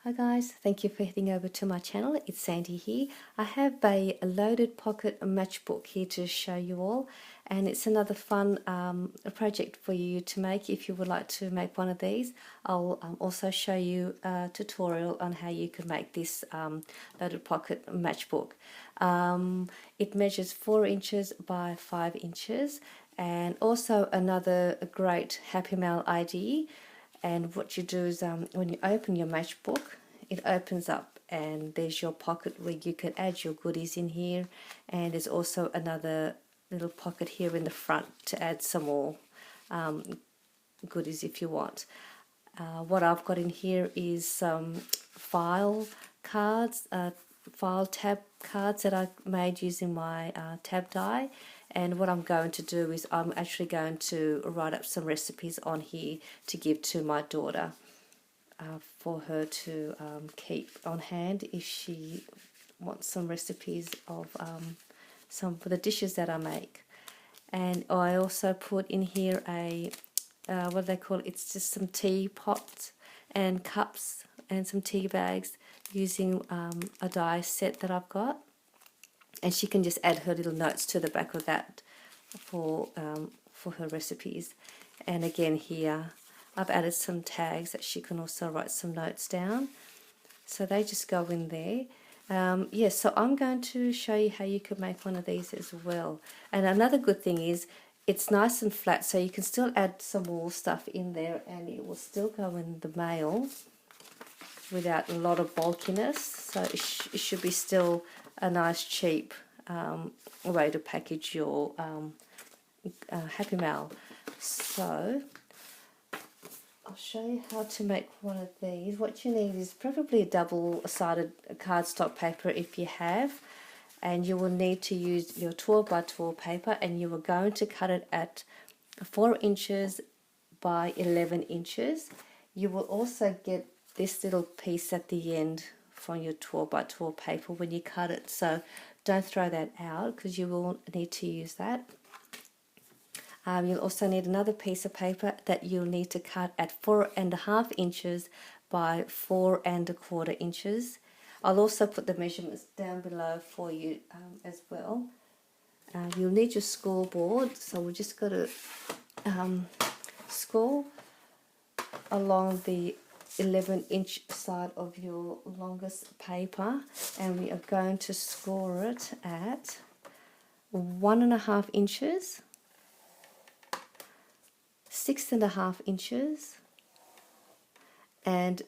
Hi guys, thank you for heading over to my channel. It's Sandy here. I have a loaded pocket matchbook here to show you all, and it's another fun project for you to make if you would like to make one of these. I'll also show you a tutorial on how you can make this loaded pocket matchbook. It measures 4 inches by 5 inches, and also another great Happy Mail idea. And what you do is when you open your matchbook, it opens up and there's your pocket where you can add your goodies in here, and there's also another little pocket here in the front to add some more goodies if you want. What I've got in here is some file cards, file tab cards that I made using my tab die. And what I'm going to do is I'm actually going to write up some recipes on here to give to my daughter for her to keep on hand if she wants some recipes of some for the dishes that I make. And I also put in here a what do they call it? It's just some tea pots and cups and some tea bags using a die set that I've got. And she can just add her little notes to the back of that for her recipes. And again here I've added some tags that she can also write some notes down, so they just go in there. Yes, so I'm going to show you how you can make one of these as well. And another good thing is it's nice and flat, so you can still add some more stuff in there and it will still go in the mail without a lot of bulkiness. So it should be still a nice cheap way to package your Happy Mail. So I'll show you how to make one of these. What you need is probably a double-sided cardstock paper if you have, and you will need to use your 12 by 12 paper, and you are going to cut it at 4 inches by 11 inches. You will also get this little piece at the end from your 12 by 12 paper when you cut it, so don't throw that out because you will need to use that. You'll also need another piece of paper that you'll need to cut at 4.5 inches by 4.25 inches. I'll also put the measurements down below for you as well. You'll need your score board, so we're just going to score along the 11-inch side of your longest paper, and we are going to score it at 1.5 inches, 6.5 inches, and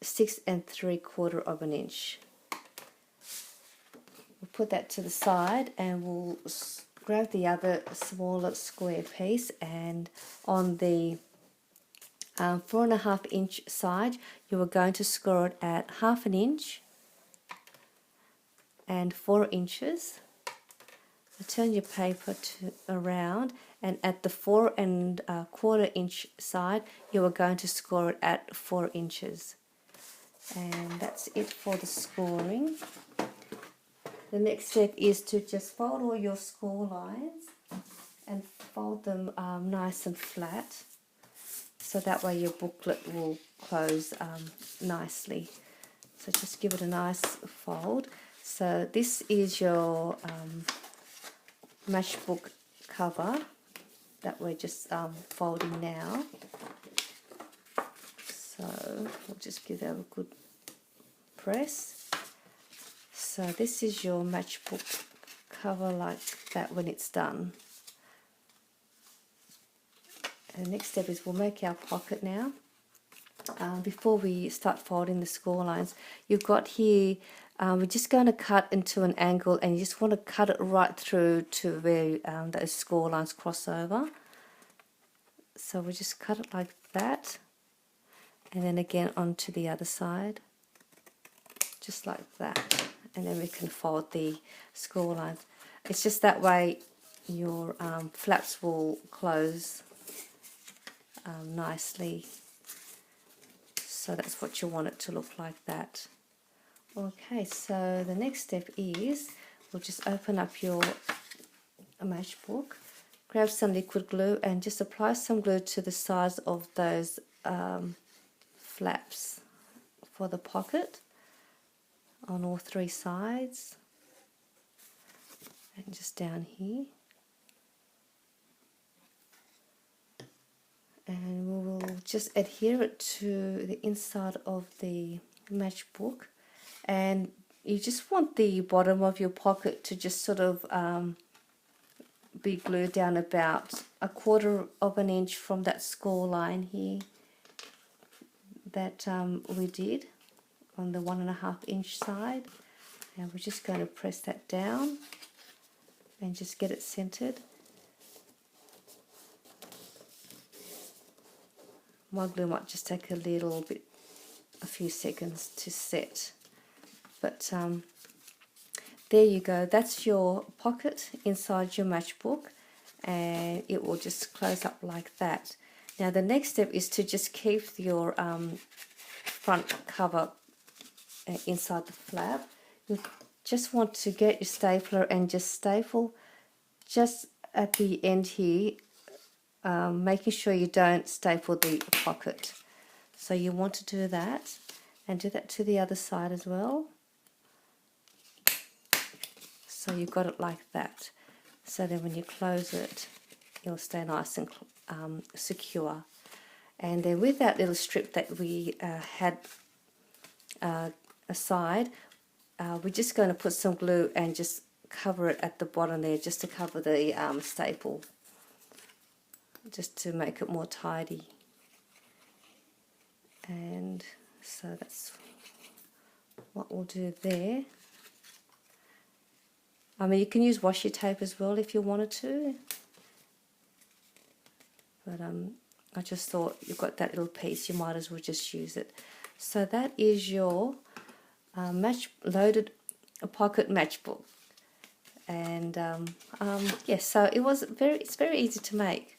6.75 of an inch. We'll put that to the side and we'll grab the other smaller square piece, and on the 4.5 inch side you are going to score it at 1/2 inch and 4 inches. Turn your paper around, and at the 4.25 inch side you are going to score it at 4 inches. And that's it for the scoring. The next step is to just fold all your score lines and fold them nice and flat, so that way your booklet will close nicely. So just give it a nice fold. So this is your matchbook cover that we're just folding now. So we'll just give that a good press. So this is your matchbook cover like that when it's done. And the next step is we'll make our pocket now. Before we start folding the score lines, you've got here, we're just going to cut into an angle, and you just want to cut it right through to where those score lines cross over. So we just cut it like that, and then again onto the other side, just like that, and then we can fold the score lines. It's just that way your flaps will close nicely. So that's what you want it to look like, that. Okay, so the next step is we'll just open up your matchbook, grab some liquid glue and just apply some glue to the sides of those flaps for the pocket on all three sides, and just down here. And we will just adhere it to the inside of the matchbook, and you just want the bottom of your pocket to just sort of be glued down about 1/4 of an inch from that score line here that we did on the 1.5 inch side. And we're just going to press that down and just get it centered. My glue might just take a few seconds to set, but there you go. That's your pocket inside your matchbook, and it will just close up like that. Now the next step is to just keep your front cover inside the flap. You just want to get your stapler and just staple just at the end here, making sure you don't staple the pocket. So you want to do that, and do that to the other side as well. So you've got it like that. So then when you close it, it'll stay nice and secure. And then with that little strip that we had aside, we're just going to put some glue and just cover it at the bottom there, just to cover the staple, just to make it more tidy. And so that's what we'll do there. I mean, you can use washi tape as well if you wanted to, but I just thought you've got that little piece, you might as well just use it. So that is your loaded pocket matchbook. And yes, so it's very easy to make.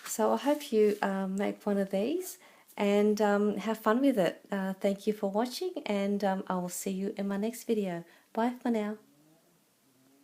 So I hope you make one of these and have fun with it. Thank you for watching, and I will see you in my next video. Bye for now.